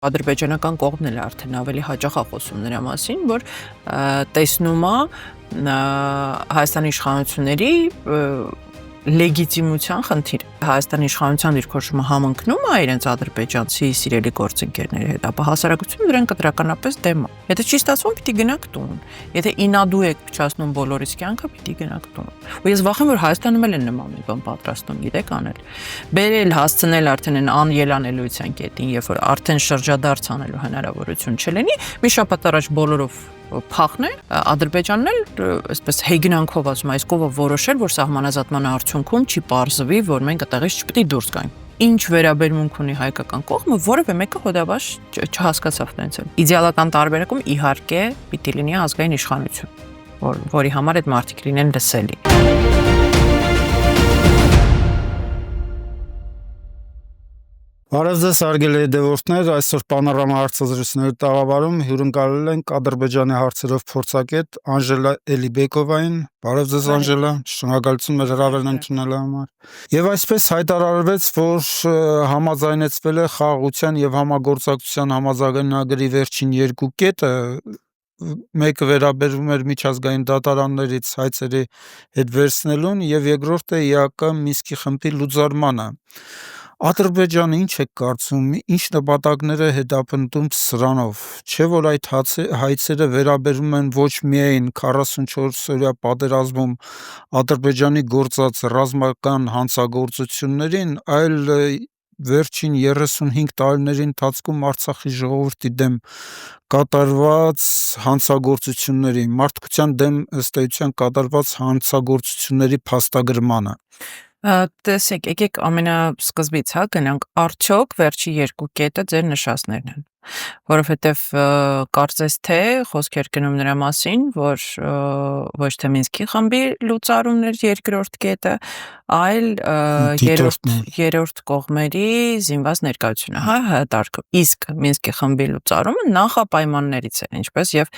Ադրբեջանական կողմն էլ արդեն ավելի հաճախ է խոսում նրա մասին, որ տեսնում է Հայաստանի իշխանությունների լեգիտիմության խնդիր։ Հայաստանի իշխանության դիրքորոշումը համընկնում է իրենց ադրբեջանցի սիրելի գործընկերների հետ, ապա հասարակությունը դրան կտրականապես դեմ է։ Եթե չի ստացվում, պիտի գնաք տուն։ Եթե ինադու եք փչացնում բոլորիս կյանքը, պիտի գնաք տուն։ Ու ես վախեմ, որ Հայաստանում էլ են նման մի բան պատրաստում, գիտեք, անել։ Բերել, հասցնել արդեն այն անելանելիության կետին, երբ որ արդեն շրջադարձ անելու հնարավորություն չլինի, մի շաբաթ առաջ բոլորով փախնել, Ադրբեջանն էլ այսպես հեգնանքով ասում, այս կողը որոշել, որ սահմանազատման արդյունքում չի պարզվի, որ մենք այդտեղից չպետք է դուրս գանք։ Ինչ վերաբերմունք ունի հայկական կողմը, որևէ մեկը հոդաբաց չհասկացավ տենց էլ։ Իդեալական տարբերակում իհարկե պիտի լինի ազգային իշխանություն, որի համար այդ մարդիկ լինեն լսելի։ Բարև ձեզ հարգելի հետևորդներ, այսօր Պանորամա հարցազրույցների տաղավարում հյուրընկալել ենք Ադրբեջանի հարցերով փորձագետ Անժելա Էլիբեկովային։ Բարև ձեզ Անժելա, շնորհակալություն մեր հրավերն ընդունելու համար։ Եվ այսպես հայտարարվեց, որ համաձայնեցվել է խաղաղության եւ համագործակցության համաձայնագրի վերջին երկու կետը, մեկը վերաբերում էր միջազգային դատարաններից հայցերի հետ վերցնելուն եւ երկրորդը ԵԱԿ Մինսկի խմբի լուծարմանը։ Ադրբեջանը ինչ է կարծում, ինչ նպատակներ է հետապնդում սրանով, չէ որ այդ հայցերը վերաբերում են ոչ միայն 44-օրյա պատերազմում Ադրբեջանի գործած ռազմական հանցագործություններին, այլ վերջին 35 տարիների ընթացքում Արցախի ժողովրդի դեմ կատարված հանցագործությունների, մարդկության դեմ ըստ էության կատարված հանցագործությունների փաստագրմանը։ Տեսեք, եկեք ամենասկզբից գնանք, արդյոք վերջի երկու կետը ձեր նշածներն են, որովհետև կարծես թե խոսքեր գնում նրա մասին, որ ոչ թե Մինսկի խմբի լուծարումն էր երկրորդ կետը, այլ երրորդ կողմերի զինված ներկայությունը, հատարկը։ Իսկ Մինսկի խմբի լուծարումը նախապայմաններից էր, ինչպես եւ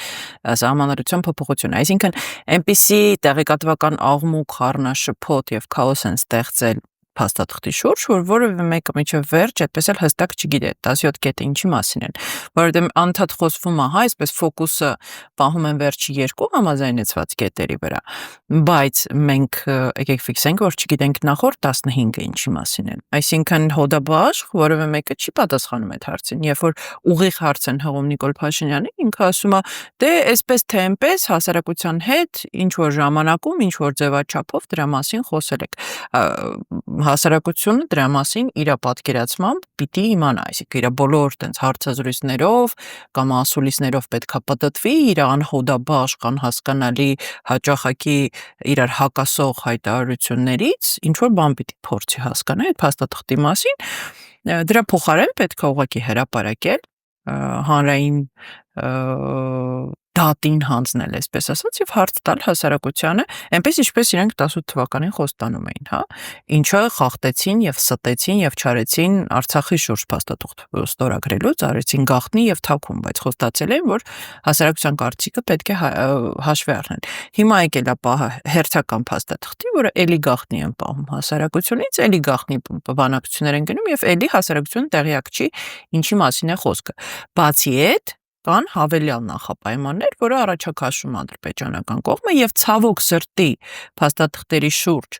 սահմանադրության փոփոխությունը, այսինքն այնպիսի տեղեկատվական աղմուկ, խառնաշփոթ եւ քաոս են ստեղծել փաստաթղթի շուրջ, որ որևէ մեկը միջև վերջ այդպես էլ հստակ չգիտի 17 կետը ինչի մասին են, որովհետև անդադ խոսվում է, այսպես ֆոկուսը պահում են վերջի երկու համաձայնեցված կետերի վրա, բայց մենք եկեք ֆիքսենք, որ չգիտենք նախորդ 15-ը ինչի մասին են, այսինքն հոդաբաշխ որևէ մեկը չի պատասխանում այդ հարցին, երբ որ ուղիղ հարց են հղում Նիկոլ Փաշինյանին, ինքը ասում է, դե այսպես թե այնպես հասարակության հետ ինչ որ ժամանակում, ինչ որ ձևաչափով դրա մասին խոսել եք, հասարակությունը դրա մասին իր պատկերացմամբ պիտի իմանա, այսինքն իր բոլոր տենց հարցազրույցներով կամ ասուլիսներով պետքա պատտվի, իր անհոդաբաշխ, անհասկանալի, հաճախակի իրար հակասող հայտարարություններից ինչ որ բան պիտի փորձի հասկանալ այդ փաստաթղթի մասին, դրա փոխարեն պետքա ուղղակի հրապարակել հանրային դատին հանձնել, այսպես ասած, եւ հարց տալ հասարակությանը, այնպես ինչպես իրենք 18 թվականին խոստանում էին, ինչը խախտեցին եւ ստեցին եւ չարեցին Արցախի շուրջ փաստաթուղթ ստորագրելուց, արեցին գաղտնի եւ թաքուն, բայց խոստացել են, որ հասարակության կարծիքը պետք է հաշվի առնել։ Հիմա եկել է պահը հերթական փաստաթղթի, որը էլի գաղտնի են պահում հասարակությունից, էլի գաղտնի բանակցություններ են գնում եւ էլի հասարակությունը տեղյակ չի ինչի մասին է խոսքը։ Բացի այդ կան հավելյալ նախապայմաններ, որը առաջակաշում ադրբեջանական կողմը եւ ցավոք սրտի փաստաթղթերի շուրջ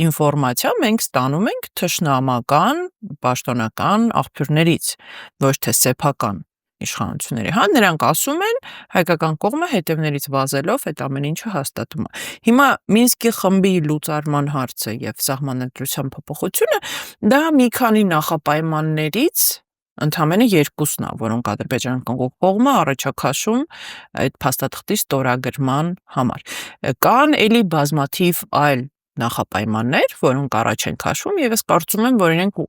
ինֆորմացիա մենք ստանում ենք թշնամական, պաշտոնական աղբյուրներից, ոչ թե սեփական իշխանությունների, նրանք ասում են հայկական կողմը հետևներից վազելով այդ ամեն ինչը հաստատում է։ Հիմա Մինսկի խմբի լուծարման հարցը եւ սահմանադրության փոփոխությունը դա մի քանի նախապայմաններից ընդամենը երկուսն է, որոնք ադրբեջանական կողմը առաջակաշում այդ փաստաթղթի ստորագրման համար։ Կան էլի բազմաթիվ այլ նախապայմաններ, որոնք առաջ են քաշվում եւ ես կարծում եմ, որ իրենք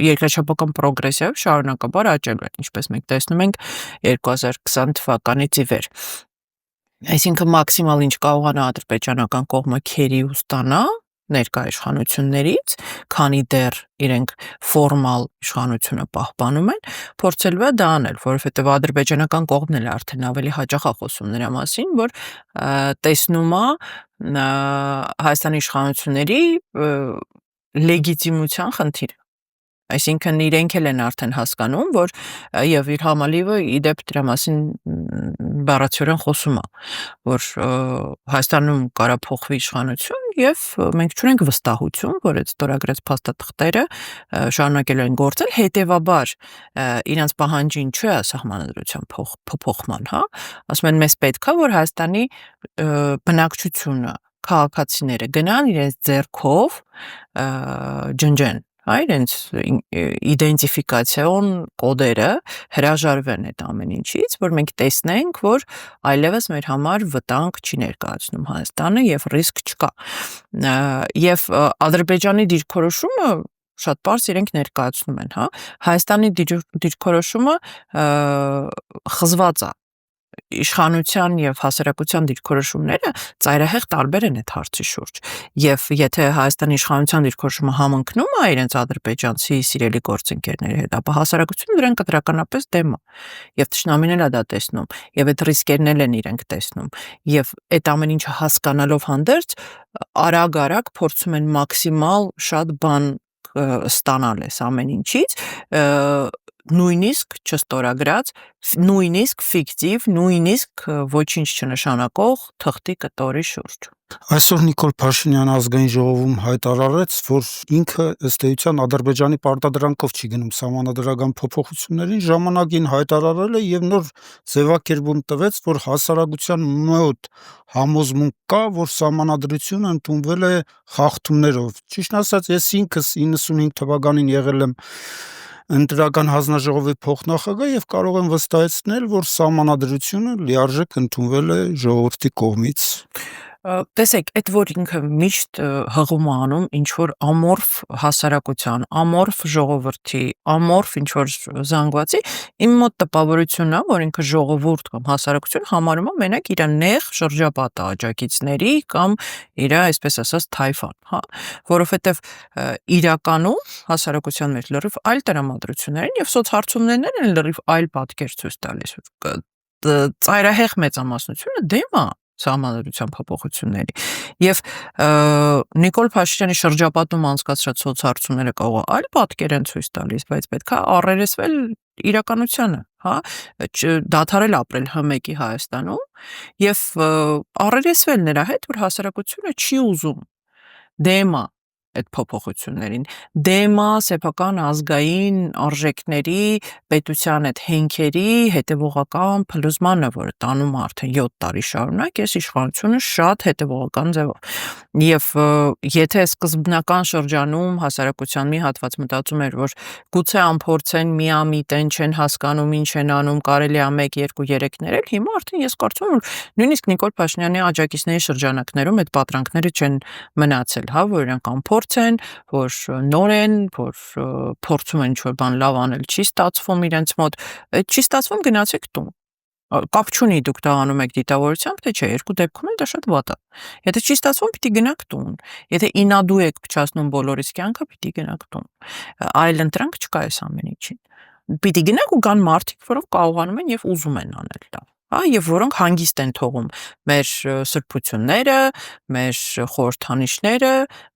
երկրաչափական պրոգրեսիայով շարունակաբար աճելու են, ինչպես մենք տեսնում ենք 2020 թվականից ի վեր։ Այսինքն մաքսիմալ ինչ կարողանա ադրբեջանական կողմը քերի ու ստանա ներկա իշխանություններից, քանի դեռ իրենք ֆորմալ իշխանությունը պահպանում են, փորձելու է դա անել, որովհետև ադրբեջանական կողմն էլ արդեն ավելի հաճախ է խոսում նրա մասին, որ տեսնում է Հայաստանի իշխանությունների լեգիտիմության խնդիր։ Այսինքն իրենք էլ են արդեն հասկանում, որ եւ իր համալիվը իդեպ դրա մասին բառացիորեն խոսում է, որ Հայաստանում կարա փոխվի իշխանություն եւ մենք չունենք վստահություն, որ այդ ստորագրած փաստաթղթերը շարունակելու են գործել, հետեւաբար իրանց պահանջին չէ սահմանադրության փոփոխման, հա, ասում են մեզ պետք է որ Հայաստանի բնակչությունը քաղաքացիները գնան իրենց ձեռքով ջնջեն, հա, իրենց իդենտիֆիկացիոն կոդերը հրաժարվեն այդ ամեն ինչից, որ մենք տեսնենք, որ այլևս մեր համար վտանգ չի ներկայացնում Հայաստանը եւ ռիսկ չկա։ Եվ Ադրբեջանի դիրքորոշումը շատ པարզ իրենք ներկայացնում են, հա, Հայաստանի դիրքորոշումը խզված է իշխանության եւ հասարակության դիրքորոշումները ծայրահեղ տարբեր են այդ հարցի շուրջ եւ եթե Հայաստանի իշխանության դիրքորոշումը համընկնում է իրենց ադրբեջանցի սիրելի գործընկերների հետ, ապա հասարակությունը դրան կտրականապես դեմ է եւ թշնամին էլ է դա տեսնում եւ այդ ռիսկերն էլ են իրենք տեսնում եւ այդ ամեն ինչը հասկանալով հանդերձ արագ փորձում են մաքսիմալ շատ բան ստանալ այս ամեն ինչից նույնիսկ չստորագրած, նույնիսկ ֆիկտիվ, նույնիսկ ոչինչ չնշանակող թղթի կտորի շուրջ։ Այսօր Նիկոլ Փաշինյանը ազգային ժողովում հայտարարեց, որ ինքը ըստ էության Ադրբեջանի պարտադրանքով չի գնում սահմանադրական փոփոխություններին, ժամանակին հայտարարել է եւ նոր ձևակերպում տվեց, որ հասարակության մոտ համոզմունք կա, որ սահմանադրությունը ընդունվել է խախտումներով։ Ճիշտ ասած, ես ինքս 95 թվականին եղել եմ ընտրական հանձնաժողովի փոխնախագահ եւ կարող եմ վստահեցնել, որ սահմանադրությունը լիարժեք ընդունվել է ժողովրդի կողմից։ Տեսեք, այդ որ ինքը միշտ հղում է անում ինչ որ ամորֆ հասարակության, ամորֆ ժողովրդի, ամորֆ ինչ որ զանգվածի, իմ մոտ տպավորությունն է, որ ինքը ժողովուրդ կամ հասարակություն համարում է մենակ իր նեղ շրջապատը աջակիցների կամ իր, այսպես ասած, թայֆան, հա, որովհետև իրականում հասարակության մեջ լրիվ այլ տրամադրություններ են եւ սոցհարցումներն են լրիվ այլ պատկեր ցույց տալիս։ Ծայրահեղ մեծամասնությունը դեմ է սահմանադրության փոփոխությունների եւ Նիկոլ Փաշինյանի շրջապատում անցկացրած սոցհարցումները կարող այլ պատկեր են ցույց տալիս, բայց պետք է առերեսվել իրականությանը, հա, դադարել ապրել H1-ի Հայաստանում եւ առերեսվել նրա հետ, որ հասարակությունը չի ուզում դեմ է այդ փոփոխություններին, դեմ է սեփական ազգային արժեքների, պետության այդ հենքերի հետևողական փլուզմանը, որը տանում է արդեն 7 տարի շարունակ, այս իշխանությունը շատ հետևողական ձևով։ Եվ եթե սկզբնական շրջանում հասարակության մի հատված մտածում էր, որ գուցե անփորձեն միամիտեն չեն հասկանում ինչ են անում, կարելի է 1, 2, 3 ներել, հիմա արդեն ես կարծում եմ, որ նույնիսկ Նիկոլ Փաշինյանի աջակիցների շրջանակներում այդ պատրանքները չեն մնացել, հա, որ իրանք անփորձ են, որ նոր են, որ փորձում են ինչ-որ բան լավ անել, չի ստացվում իրենց մոտ, այդ չի ստացվում, գնացեք տուն։ Կապ չունի դուք դա անում եք դիտավորությամբ, թե չէ, երկու դեպքում էլ դա շատ վատ է։ Եթե չի ստացվում, պիտի գնաք տուն։ Եթե ինադու եք փչացնում բոլորիս կյանքը, պիտի գնաք տուն։ Այլ ընտրանք չկա այս ամեն ինչին։ Պիտի գնաք ու կան մարդիկ, որոնք կարողանում են եւ ուզում են անել դա։ Հա, եւ որոնք հանգիստ են թողում մեր սրբությունները, մեր խորհրդանիշները,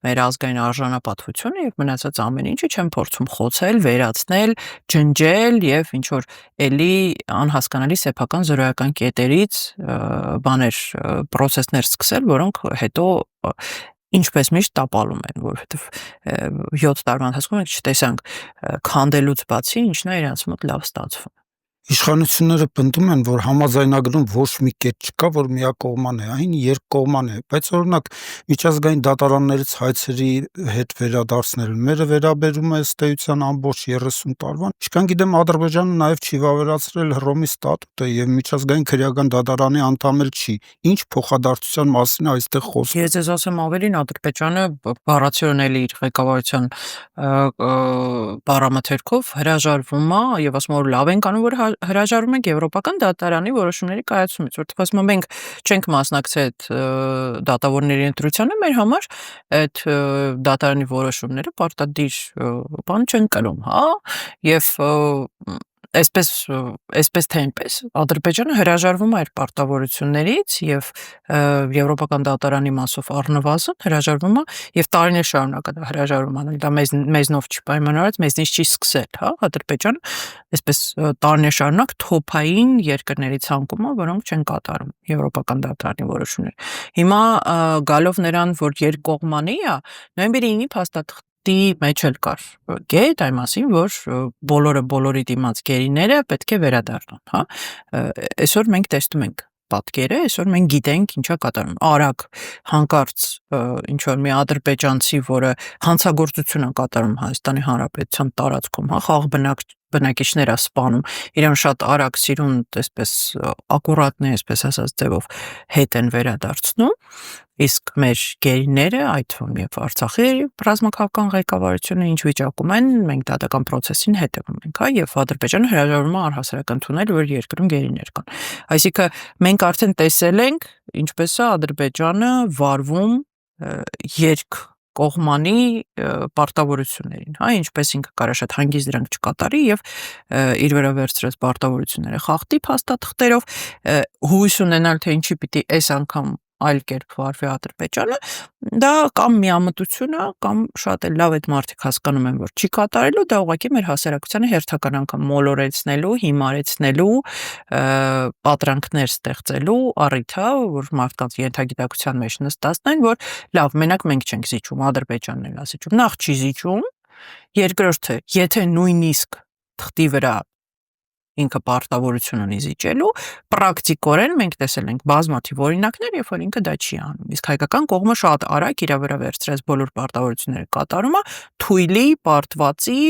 մեր ազգային արժանապատվությունը եւ մնացած ամեն ինչը չեն փորձում խոցել, վերացնել, ջնջել եւ ինչ որ էլի անհասկանալի սեփական զրոյական կետերից բաներ, process-ներ սկսել, որոնք հետո ինչպես միշտ տապալում են, որովհետեւ 7 տարվա ընթացքում մենք չտեսանք քանդելուց բացի ինչն է իրենց մոտ լավ ստացվում։ Իշխանությունները պնդում են, որ համաձայնագրում ոչ մի կետ չկա, որ միակողման է, այն երկկողման է, բայց օրինակ միջազգային դատարաններից հայցերի հետ վերադարձնել մերը վերաբերում է ըստ էության ամբողջ 30 տարվան։ Ինչքան գիտեմ, Ադրբեջանը նաև չի վավերացրել Հռոմի ստատուտը եւ միջազգային քրեական դատարանի անդամ էլ չի։ Ինչ փոխադարձության մասին այստեղ խոսք։ Ես ձեզ ասեմ ավելին, Ադրբեջանը բառացիորեն էլ իր ղեկավարության բառամթերքով հրաժարվում է եւ ասում որ լավ ենք անում, որ հրաժարվում ենք Եվրոպական դատարանի որոշումների կայացումից, որովհետև ասում եմ մենք չենք մասնակցել այդ դատավորների ընտրությանը, մեր համար այդ դատարանի որոշումները պարտադիր բան չեն կրում, հա, եւ այսպես թե այնպես Ադրբեջանը հրաժարվում է իր պարտավորություններից եւ Եվրոպական դատարանի մասով առնվազն հրաժարվում է եւ տարիներ շարունակ դա հրաժարվում է, դա մեզնով չի պայմանավորված, մեզնից չի սկսել, հա, Ադրբեջանը այսպես տարիներ շարունակ թոփային երկրների ցանկում է, որոնք չեն կատարում Եվրոպական դատարանի որոշումները։ Հիմա գալով նրան, որ երկկողմանի է, նոյեմբերի 9-ի փաստաթղթի մեջ էլ կար գետ այն մասին, որ բոլորը բոլորի դիմաց գերիները պետք է վերադառնան, հա։ Այսօր մենք տեսնում ենք պատկերը, այսօր մենք գիտենք ինչա կատարում։ Արագ, հանկարծ ինչ որ մի ադրբեջանցի, որը հանցագործություն է կատարում Հայաստանի Հանրապետության տարածքում, հա, խաղ բնակիչներ է սպանում, իրան շատ արագ սիրուն, այսպես ակուրատնի, այսպես ասած ձևով հետ են վերադարձնում, իսկ մեր գերիները, այդ թվում եւ Արցախի ռազմաքաղաքական ղեկավարությունը ինչ վիճակում են, մենք դատական process-ին հետևում ենք, հա, եւ Ադրբեջանը հրաժարվում է առհասարակ ընդունել, որ երկրում գերիներ կան։ Այսինքն մենք արդեն տեսել ենք, ինչպես է Ադրբեջանը վարվում երկկողմանի պարտավորություններին, հա, ինչպես ինքը կարա շատ հանգիստ դրանք չկատարի եւ իր վրա վերցրած պարտավորությունները խախտի փաստաթղթերով, հույս ունենալ թե ինչի պիտի այս անգամ այլ կերպ վարվի Ադրբեջանը, դա կամ միամտություն է, կամ շատ էլ լավ այդ մարդիկ հասկանում են, որ չի կատարելու, դա ուղղակի մեր հասարակությանը հերթական անգամ մոլորեցնելու, հիմարեցնելու, պատրանքներ ստեղծելու առիթ է, որ մարդկանց ենթագիտակցության մեջ նստածնեն, որ լավ, մենակ մենք չենք զիջում, Ադրբեջանն էլ է զիջում, նախ չի զիջում, երկրորդը, եթե նույնիսկ թղթի վրա ինքը պարտավորություն ունի զիջելու, պրակտիկորեն մենք տեսել ենք բազմաթիվ օրինակներ, երբ որ ինքը դա չի անում։ Իսկ հայկական կողմը շատ արագ իր վրա վերցրած բոլոր պարտավորությունները կատարում է թույլի, պարտվածի,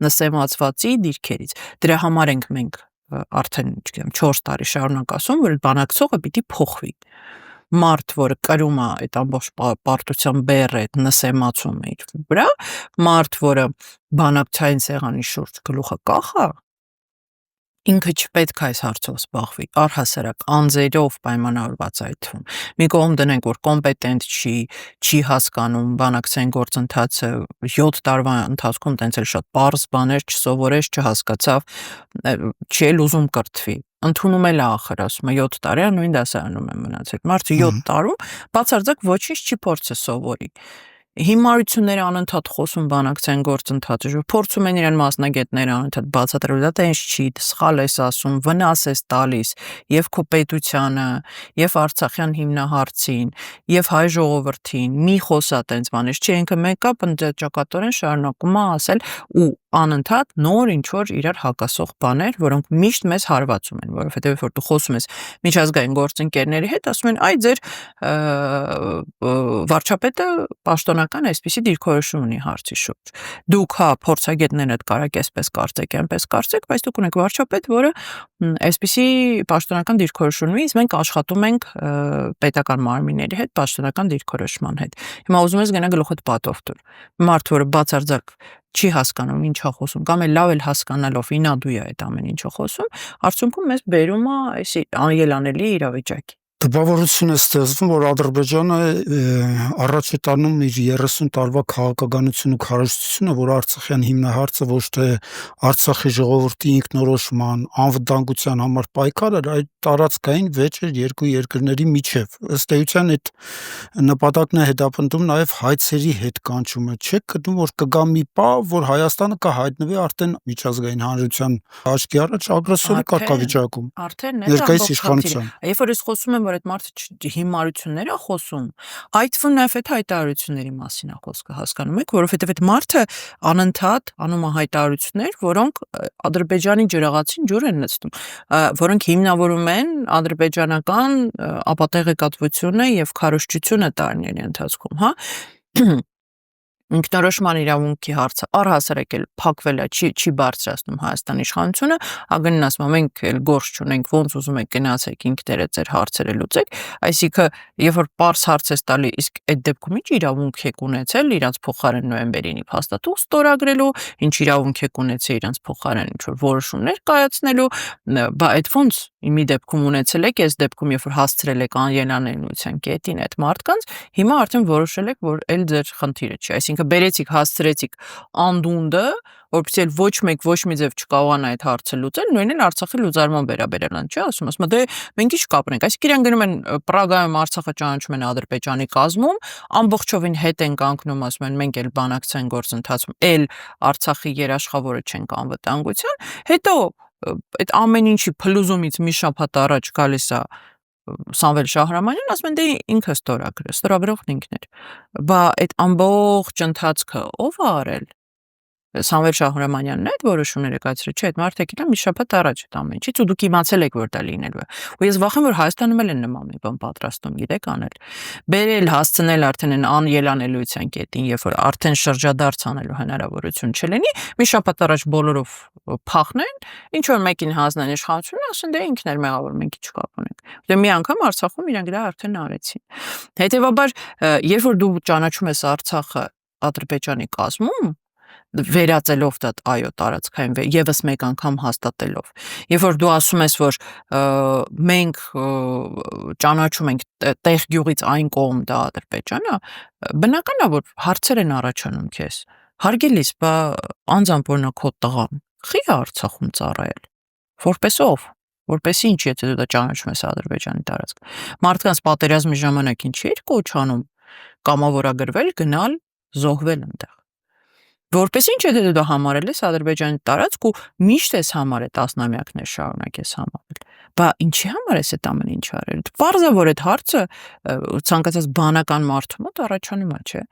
նսեմացվածի դիրքերից։ Դրա համար ենք մենք արդեն, չգիտեմ, 4 տարի շարունակ ասում, որ բանակցողը պիտի փոխվի։ Մարդ, որը կրում է այդ ամբողջ պարտության բեռը, այդ նսեմացումը իր վրա, մարդ, որը բանակցային սեղանի շուրջ գլուխը կախա, ինքը չպետք է այս հարցով զբաղվի, առհասարակ անձերով պայմանավորված այդ թվում։ Մի կողմ դնենք, որ կոմպետենտ չի հասկանում բանակցային գործընթացը 7 տարվա ընթացքում տենց էլ շատ պարզ բաներ չսովորեց, չհասկացավ, չի էլ ուզում կրթվի։ Ընդունում էլ ախր, ասում է 7 տարի նույն դասարանում եմ մնացել։ Մարդը 7 տարում բացարձակ ոչինչ չի փորձը սովորի։ Հիմարությունները անընդհատ խոսում բանակցային գործընթացը, փորձում են իրեն մասնագետները անընդհատ բացատրել, դա տենց չի, սխալ ես ասում, վնաս ես տալիս եւ քո պետությանը, եւ Արցախյան հիմնահարցին, եւ հայ ժողովրդին, մի խոսա տենց բաներ, չի ինքը մեկը պնդաճակատորեն շարունակում է ասել ու անընդհատ նոր ինչ որ իրար հակասող բաներ, որոնք միշտ մեզ հարվածում են, որովհետեւ երբ որ դու խոսում ես միջազգային գործընկերների հետ, ասում են, այ ձեր վարչապետը պաշտոնական այսպիսի դիրքորոշում ունի հարցի շուրջ։ Դուք հա փորձագետներդ կարաք այսպես կարծեք, այնպես կարծեք, բայց դուք ունեք վարչապետ, որը այսպիսի պաշտոնական դիրքորոշում ունի, իսկ մենք աշխատում ենք պետական մարմինների հետ պաշտոնական դիրքորոշման հետ։ Հիմա ուզում ես գնա գլուխդ պատով տուր։ Մարդ, որը բացարձակ չի հասկանում ինչա խոսում, կամ էլ լավ էլ հասկանալով ինադու է այդ ամեն ինչը խոսում, արդյունքում մեզ բերում է այս անելանելի իրավիճակի։ Տպավորություն է ստեղծվում, որ Ադրբեջանը առաջ է տանում իր 30 տարվա քաղաքականություն ու քարոզությունը, որ Արցախյան հիմնահարցը ոչ թե Արցախի ժողովրդի ինքնորոշման, անվտանգության համար պայքար էր, այլ տարածքային վեճ էր երկու երկրների միջև։ Ըստ էության այդ նպատակն է հետապնդում նաև հայցերի հետ կանչումը։ Չեք գտնում, որ կգա մի պահ, որ Հայաստանը կհայտնվի արդեն միջազգային հանրության աչքի առաջ ագրեսորի կարգավիճակում։ Արդեն ներկայիս իշխանության։ Երբ որ ես խոսում եմ, որ այդ մարդը հիմարություններ է խոսում, այդ թվում նաև այդ հայտարարությունների մասին է խոսքը, հասկանում եք, որովհետև այդ մարդը անընդհատ անում է հայտարարություններ, որոնք Ադրբեջանի ջրաղացին ջուր են նստում, որոնք հիմնավորում են ադրբեջանական ապատեղեկատվությունը եւ քարոզչությունը տարիների ընթացքում, հա։ Ինքնորոշման իրավունքի հարցը առհասարակ էլ փակվել է, չի բարձրացնում Հայաստանի իշխանությունը, ագնին ասում մենք էլ գործ չունենք, ոնց ուզում եք գնացեք ինքներդ ձեր հարցերը լուծեք, այսինքն երբ որ պարզ հարց ես տալի, իսկ այդ դեպքում ինչ իրավունք եք ունեցել իրանց փոխարեն նոյեմբերին փաստաթուղթ ստորագրելու, ինչ իրավունք եք ունեցել իրանց փոխարեն ինչ որ որոշումներ կայացնելու, բա այդ ոնց իմի դեպքում ունեցել եք, այս դեպքում երբ որ հասցրել եք անելանելիության կետին այդ մարդկանց, հիմա արդեն որոշել եք, որ այլ ձեր խնդիրը չի, այսինքն այսինքն բերեցիք, հասցրեցիք անդունդը, որպեսզի էլ ոչ մեկ ոչ մի ձև չկարողանա այդ հարցը լուծել, նույնն էլ Արցախի լուծարման վերաբերյալ, չի ասում, ասում դե մենք ինչ կապրենք, այսինքն իրենք գնում են Պրագայում Արցախը ճանաչում են Ադրբեջանի կազմում, ամբողջովին հետ են կանգնում, ասում են մենք էլ բանակցային գործընթացում, էլ Արցախի երաշխավորը չենք անվտանգության, հետո այդ ամեն ինչի փլուզումից մի շաբաթ առաջ գալիս է Սամվել Շահրամանյան, ասում են դե ինքը ստորագրողն ինքն էր, բա այդ ամբողջ ընթացքը ով է արել Սամվել Շահրամանյանն է այդ որոշումները կայացրել, չէ, այդ մարդը եկել է մի շաբաթ առաջ այդ ամեն ինչից ու դուք իմացել եք որ դա լինելու է։ Ու ես վախեմ որ Հայաստանում էլ են նման մի բան պատրաստում, գիտեք, անել։ Բերել, հասցնել արդեն այն անելանելիության կետին, երբ որ արդեն շրջադարձ անելու հնարավորություն չլինի, մի շաբաթ առաջ բոլորով փախնեն, ինչ որ մեկին հանձնեն իշխանությունը, ասեն դե ինքն էր մեղավոր, մենք ինչ կապ ունենք։ Դե մի անգամ Արցախում իրենք դա արդեն արեցին։ Հետևաբար, երբ որ դու ճանաչում ես Արցախը Ադրբեջանի կազմում, վերածելով դա այո տարածքային եւս մեկ անգամ հաստատելով երբ որ դու ասում ես որ մենք ճանաչում ենք տեղ գյուղից այն կողմ դա Ադրբեջանը բնական է որ հարցեր են առաջանում քեզ հարգելիս բա անձամբ օրինակ քո տղան խի է Արցախում ծառայել որպես ով որպեսի ինչ եթե դու դա ճանաչում ես Ադրբեջանի տարածք մարդկանց պատերազմի ժամանակ ինչի էր կոչանում կամավորագրվել գնալ զոհվել այնտեղ Որպես ինչ եթե դու դա համարել ես Ադրբեջանի տարածք ու միշտ ես համարել տասնամյակներ շարունակ ես համարել։ Բա ինչի համար ես այդ ամեն ինչ արել։ Պարզ է որ այդ հարցը ցանկացած բանական մարդու մոտ առաջանում է, չէ։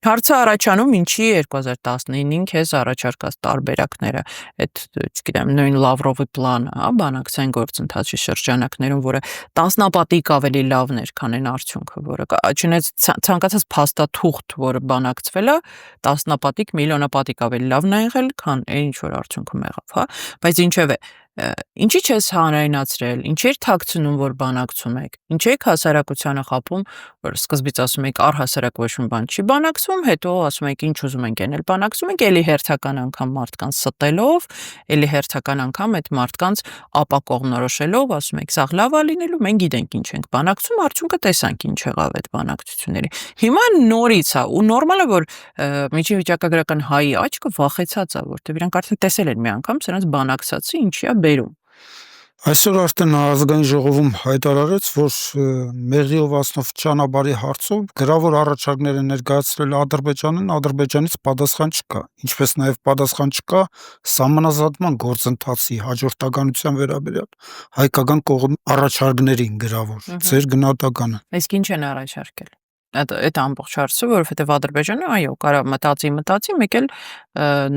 Հարցը առաջանում ինչի 2019-ին քեզ առաջարկած տարբերակները, այդ, չգիտեմ, նույն Լավրովի պլանը, հա, բանակցային գործընթացի շրջանակներում, որը տասնապատիկ ավելի լավն էր, քան այն արդյունքը, որը չնայած ցանկացած փաստաթուղթ, որը բանակցվել է, տասնապատիկ, միլիոնապատիկ ավելի լավն է եղել, քան այն ինչ որ արդյունքում եղավ, հա, բայց ինչևէ Ինչի՞ չես հանրայնացրել, ինչ էր թաքցնում, որ բանակցում եք, ինչ եք հասարակությանը խաբում, որ սկզբից ասում եք առհասարակ ոչ մի բան չի բանակցում, հետո ասում եք ինչ ուզում ենք էնել բանակցում եք, էլի հերթական անգամ մարդկանց ստելով, էլի հերթական անգամ այդ մարդկանց ապակողմնորոշելով, ասում եք սա լավ է լինելու, մենք գիտենք ինչ ենք բանակցում, արդյունքը տեսանք ինչ եղավ այդ բանակցությունների։ Հիմա նորից է ու նորմալ է, որ միջին վիճակագրական հայի աչքը վախեցած է, որտեղ իրանք արդեն տեսել են մի անգամ, սրանց բանակցածի ինչի է բերում։ Այսօր արդեն ազգային ժողովում հայտարարեց, որ Մեղրիով-Ասնով ճանապարհի հարցով գրավոր առաջարկներ են ներկայացրել Ադրբեջանին, Ադրբեջանից պատասխան չկա, ինչպես նաև պատասխան չկա սահմանազատման գործընթացի հաջորդականության վերաբերյալ հայկական կողմի առաջարկներին գրավոր, ձեր գնահատականը։ Իսկ ինչ են առաջարկել։ Այդ ամբողջ հարցը, որովհետև Ադրբեջանը, այո, կարա մտածի, մեկ էլ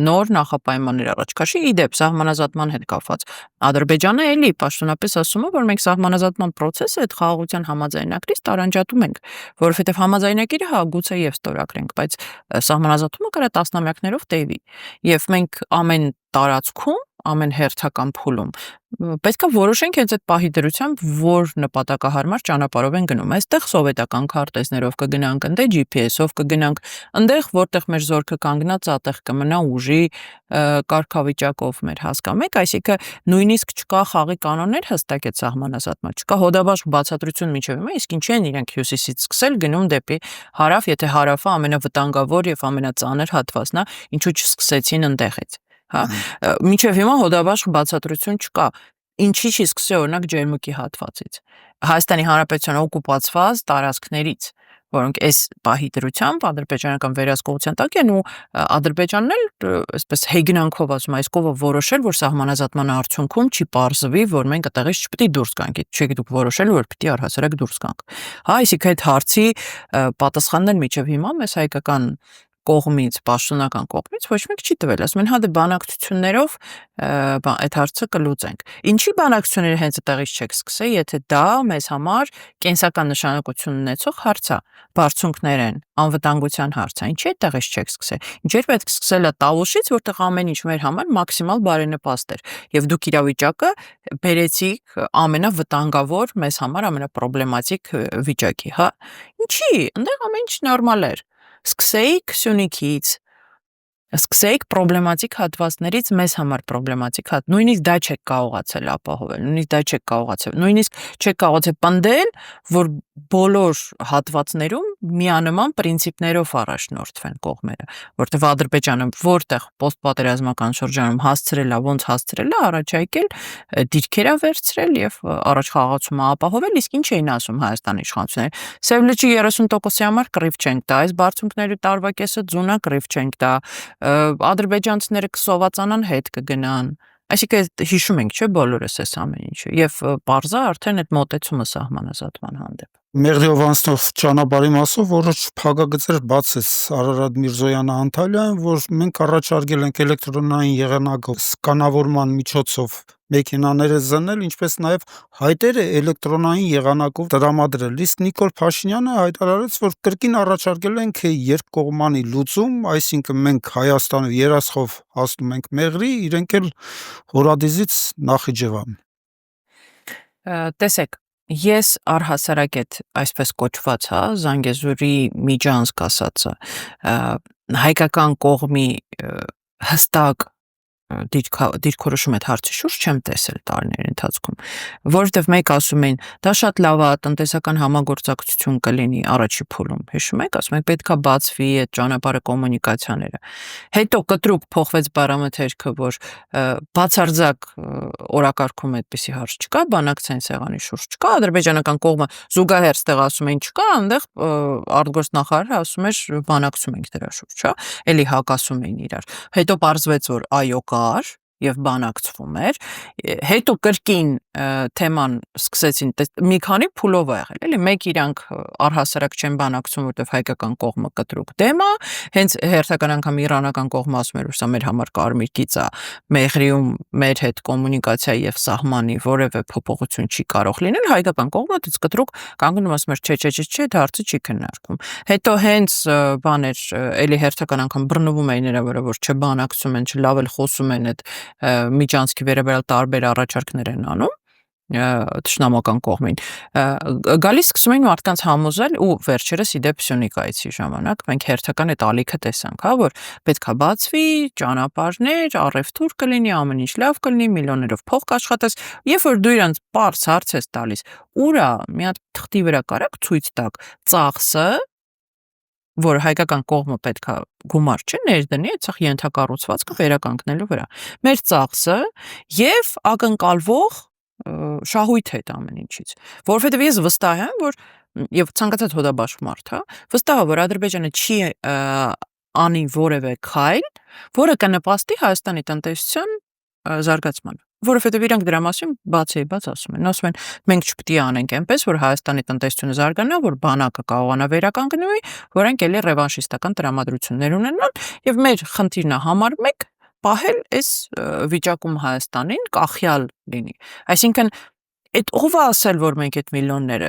նոր նախապայմաններ առաջ քաշի, իդեպ սահմանազատման հետ կապված։ Ադրբեջանը էլի պաշտոնապես ասում է, որ մենք սահմանազատման process-ը այդ խաղաղության համաձայնագրից տարանջատում ենք, որովհետև համաձայնագիրը հա գուցե եւ ստորագրենք, բայց սահմանազատումը կարա տասնամյակներով տևի։ Եվ մենք ամեն տարածքում ամեն հերթական փուլում պետք է որոշենք հենց այդ պահի դրությամբ որ նպատակահարմար ճանապարհով են գնում այստեղ սովետական քարտեզներով կգնանք ընդ GPS-ով կգնանք այնտեղ որտեղ մեր զորքը կանգնած ատեղ կմնա ուժի կարգավիճակով մեր հասկանում եք այսինքն նույնիսկ չկա խաղի կանոններ հստակ այդ սահմանազատման չկա հոդաբաշխ բացատրություն միջև հիմա իսկ ինչի են իրենք հյուսիսից սկսել գնում դեպի հարավ եթե հարավը ամենավտանգավոր եւ ամենածանր հատվածն է ինչու չսկսեցին այնտեղից Հա, մինչև հիմա հոդաբաշխ բացատրություն չկա։ Ինչի՞ չի սկսել օրինակ Ջերմուկի հատվածից։ Հայաստանի Հանրապետության օկուպացված տարածքներից, որոնք այս պահի դրությամբ ադրբեջանական վերահսկողության տակ են ու Ադրբեջանն էլ այսպես հեգնանքով ասում այս կողը որոշել, որ սահմանազատման արդյունքում չի պարզվի, որ մենք այդտեղից չպետք է դուրս գանք, չէ՞ դուք որոշել որ պիտի առհասարակ դուրս գանք։ Հա, այսինքն այդ հարցի պատասխանն էլ միջև հիմա մեզ հայկական կողմից, պաշտոնական կողմից ոչ մեկ չի տվել, ասում են հա դե բանակցություններով այդ հարցը կլուծենք։ Ինչի բանակցությունները հենց այդտեղից չեք սկսել, եթե դա մեզ համար կենսական նշանակություն ունեցող հարց է, բարձունքներ են, անվտանգության հարց է, ինչի այդտեղից չեք սկսել։ Ինչեր պետք սկսել է Տավուշից, որտեղ ամեն ինչ մեր համար մաքսիմալ բարենպաստ էր, եւ դուք իրավիճակը բերեցիք ամենավտանգավոր մեզ համար ամենապրոբլեմատիկ վիճակի, հա։ Ինչի, այնտեղ ամեն ինչ նորմալ էր։ Սկսեիք Սյունիքից, սկսեիք պրոբլեմատիկ հատվածներից մեզ համար պրոբլեմատիկ նույնիսկ դա չեք կարողացել ապահովել, նույնիսկ դա չեք կարողացել, նույնիսկ չեք կարողացել պնդել, որ բոլոր հատվածներում միանման պրինցիպներով առաջնորդվեն կողմերը, որտեղ Ադրբեջանը որտեղ պոստպատերազմական շրջանում հասցրել է, ոնց հասցրել է, առաջարկել դիրքեր է վերցրել եւ առաջխաղացումը ապահովել, իսկ ինչ էին ասում Հայաստանի իշխանությունները։ Սև լճի 30%-ի համար կռիվ չենք տա, այս բարձունքների տարվա կեսը ձունա կռիվ չենք տա, ադրբեջանցիները կսովածանան հետ կգնան։ Այսինքն հիշում ենք, չէ՞, բոլորս այս ամեն ինչը եւ բարձա արդեն այդ մոտեցումը սահմանազատման հանդեպ։ Մեղրիով անցնող ճանապարհի մասով որոշ փակագծեր բացեց Արարատ Միրզոյանը Անտալիայում, որ մենք առաջարկել ենք էլեկտրոնային եղանակով սկանավորման միջոցով մեքենաները զննել, ինչպես նաև հայտերը էլեկտրոնային եղանակով տրամադրել։ Իսկ Նիկոլ Փաշինյանը հայտարարեց, որ կրկին առաջարկել ենք երկկողմանի լուծում, այսինքն մենք Հայաստանը երասխով հասնում ենք Մեղրի, իրենք էլ Հորադիզից Նախիջևան։ Տեսեք, ես առհասարակ այդ այսպես կոչված, Զանգեզուրի միջանցք ասածը, հայկական կողմի հստակ դիրքորոշում այդ հարցի շուրջ չեմ տեսել տարիների ընթացքում, որովհետև մեկ ասում են, դա շատ լավ է, տնտեսական համագործակցություն կլինի առաջի փուլում, հիշում եք, ասում են պետքա բացվի այդ ճանապարհը կոմունիկացիաները։ Հետո կտրուկ փոխվեց բառամթերքը, որ բացարձակ օրակարգում այդպիսի հարց չկա, բանակցային սեղանի շուրջ չկա, ադրբեջանական կողմը զուգահեռ ստեղ ասում են չկա, այնտեղ արտգործնախարարը ասում էր բանակցում ենք դրա շուրջ, հա, էլի հակասում էին իրար։ Հետո պարզվեց, որ այո կար եւ բանակցվում էր, հետո կրկին թեման սկսեցին մի քանի փուլով ա եղել, էլի մեկ իրանք առհասարակ չեն բանակցում, որտեվ հայկական կողմը կտրուկ դեմ է, հենց հերթական անգամ իրանական կողմը ասում էր, որ սա մեր համար կարմիր գիծ է, Մեղրիում մեր հետ կոմունիկացիա եւ սահմանի որևէ փոփոխություն չի կարող լինել, հայկական կողմը դից կտրուկ կանգնում ասում էր չէ, դա հարցը չի քննարկվում։ Հետո հենց բաներ էլի հերթական անգամ բռնվում էին նրա վրա, որ չբանակցում են, չլավ էլ խոսում են այդ միջանցքի վերաբերյալ տարբեր առաջարկներ են անում թշնամական կողմին, գալիս սկսում էին մարդկանց համոզել ու վերջերս իդեպ Սյունիքայցի ժամանակ մենք հերթական այդ ալիքը տեսանք, հա, որ պետքա բացվի ճանապարհներ, առևտուր կլինի, ամեն ինչ լավ կլինի, միլիոններով փող կաշխատես, երբ որ դու իրանց բարձ հարց ես տալիս, ուրա մի հատ թղթի վրա կարակ ցույց տակ ծախսը, որ հայկական կողմը պետքա գումար չէ ներդնի այդ ցախ ենթակառուցվածքը վերականգնելու վրա։ Մեր ծախսը եւ ակնկալվող շահույթ այդ ամեն ինչից, որովհետեւ ես վստահ եմ, որ եւ ցանկացած հոդաբաշխ մարդ, հա, վստահ է, որ Ադրբեջանը չի անի որևէ քայլ, որը կնպաստի Հայաստանի տնտեսության զարգացմանը, որովհետեւ իրանք դրա մասին բաց ասում են, ասում են մենք չպետք է անենք այնպես, որ Հայաստանի տնտեսությունը զարգանա, որ բանակը կարողանա վերականգնվի, որենք էլի ռևանշիստական տրամադրություններ ունենան եւ մեր խնդիրն է համար 1 պահել այս վիճակում Հայաստանին կախյալ լինի։ Այսինքն այդ ով է ասել, որ մենք այդ միլիոնները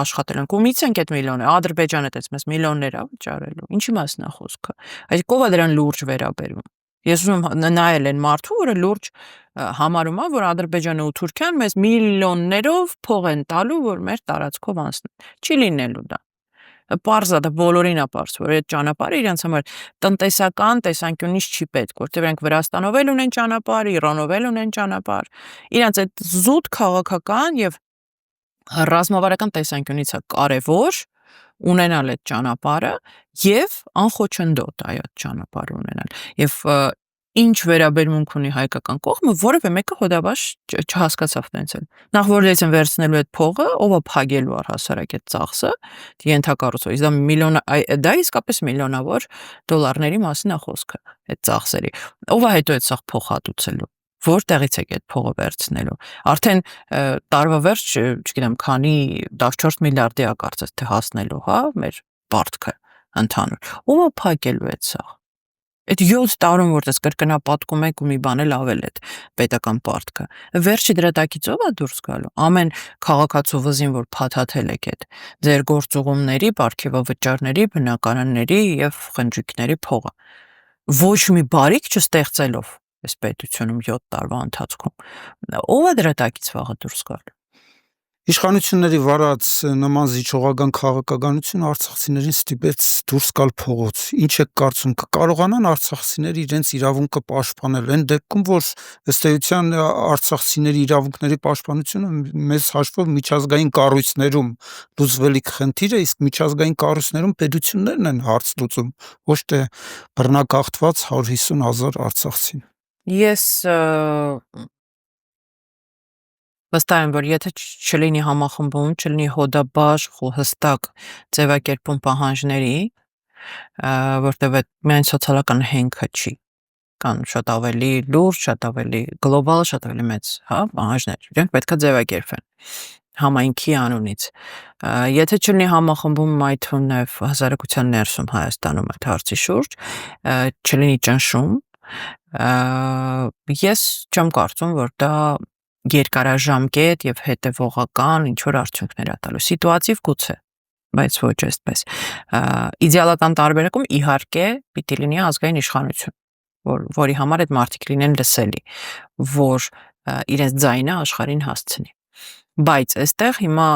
աշխատել ենք, ու միցենք այդ միլիոնները, Ադրբեջանը դες մեզ միլիոններ է վճարելու։ Ինչի մասն է խոսքը։ Այսինքն ով է դրան լուրջ վերաբերվում։ Ես ուզում եմ նայել այն մարդու, որը լուրջ համարում է, որ Ադրբեջանը ու Թուրքիան մեզ միլիոններով փող են տալու, որ մեր տարածքով անցնեն։ Չի լինելու դա։ Պարզ է, դա բոլորին է պարզ, որ այդ ճանապարհը իրենց համար տնտեսական տեսանկյունից չի պետք, որտեղ իրենք Վրաստանով էլ ունեն ճանապարհ, Իրանով էլ ունեն ճանապարհ։ Իրենց այդ զուտ քաղաքական եւ ռազմավարական տեսանկյունից է կարևոր ունենալ այդ ճանապարհը եւ անխոչնդոտ այդ ճանապարհը ունենալ։ Եվ ինչ վերաբերմունք ունի հայկական կողմը, որևէ մեկը հոդաբաշ չհասկացավ տենց էլ։ Նախ որ դες են վերցնելու այդ փողը, ով է փագելու առհասարակ այդ ծախսը, ենթակառուցող, իսկ դա միլիոն, դա իսկապես միլիոնավոր դոլարների մասին է խոսքը, այդ ծախսերի։ Ով է հետո այդ սաղ փող հատուցելու։ Որտեղից եք այդ փողը վերցնելու։ Արդեն տարվա վերջ, չգիտեմ, քանի 14 միլիարդի է կարծես թե հասնելու, հա, մեր պարտքը ընդհանուր։ Ով է փակելու այդ սաղ։ Այդ 7 տարում որտես կրկնապատկում եք ու մի բան էլ ավել այդ պետական պարտքը։ Վերջի դրա տակից ով է դուրս գալու։ Ամեն քաղաքացու վզին, որ փաթաթել եք այդ ձեր գործուղումների, պարգևավճարների, բնակարանների եւ խնջույքների փողը։ Ոչ մի բարիք չստեղծելով այս պետությունում 7 տարվա ընթացքում։ Ով է դրա տակից վաղը դուրս գալու։ Իշխանությունների վարած նման զիջողական քաղաքականություն արցախցիներին ստիպեց դուրս գալ փողոց։ Ինչ եք կարծում, կկարողանան արցախցիները իրենց իրավունքը պաշտպանել այն դեպքում, որ ըստ էության արցախցիների իրավունքների պաշտպանությունը մեզ հաշվով միջազգային կառույցներում լուծվելիք խնդիր է, իսկ միջազգային կառույցներում պետություններն են հարց լուծում, ոչ թե բռնակախտված 150,000 արցախցին։ Ես վստահ եմ, որ եթե չլինի համախմբում, չլինի հոդաբաշխ ու հստակ ձևակերպում պահանջների, որտեղ միայն սոցիալական հենքը չի, կան շատ ավելի լուրջ, շատ ավելի գլոբալ, շատ ավելի մեծ, պահանջներ, իրենք պետք է ձևակերպվեն համայնքի անունից։ Եթե չլինի համախմբում, այդ թվում նաև հասարակության ներսում Հայաստանում այդ հարցի շուրջ, չլինի ճնշում, ես չեմ կարծում, որ դա երկարաժամկետ եւ հետեւողական ինչ-որ արդյունքներ է տալու։ Սիտուատիվ գուցե, բայց ոչ այսպես։ Իդեալական տարբերակում իհարկե պիտի լինի ազգային իշխանություն, որի համար այդ մարդիկ լինեն լսելի, որ իրենց ձայնը աշխարհին հասցնի։ Բայց այստեղ հիմա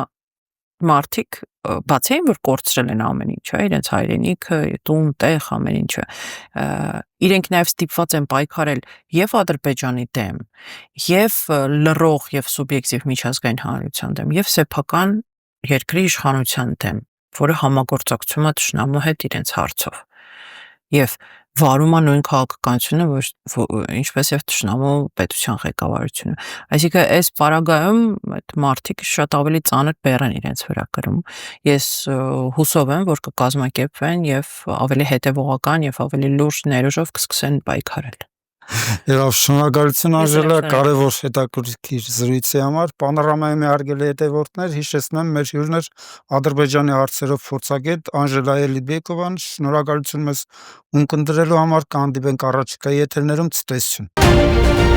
մարդիկ բացի այն, որ կորցրել են ամեն ինչ, իրենց հայրենիքը, տուն, տեղ, ամեն ինչը, իրենք նաև ստիպված են պայքարել եւ Ադրբեջանի դեմ, եւ լռող եւ սուբյեկտիվ միջազգային հանրության դեմ, եւ սեփական երկրի իշխանության դեմ, որը համագործակցում է թշնամու հետ իրենց հարցով։ Եվ վարում է նույն քաղաքականությունը, ինչպես եւ թշնամու պետության ղեկավարությունը։ Այսինքն այս պարագայում այդ մարդիկ շատ ավելի ծանր բեռ են իրենց վրա կրում։ Ես հուսով եմ, որ կկազմակերպվեն եւ ավելի հետեւողական եւ ավելի լուրջ ներուժով կսկսեն պայքարել։ Եվ շնորհակալություն Անժելա, կարևոր հետաքրքիր զրույցի համար։ Պանորամայի մի հարգելի հետևորդներ, հիշեցնեմ, մեր հյուրն էր Ադրբեջանի հարցերով փորձագետ Անժելա Էլիբեկովան։ Շնորհակալություն մեզ ունկնդրելու համար, կհանդիպենք առաջիկայի եթերներում, ցտեսություն։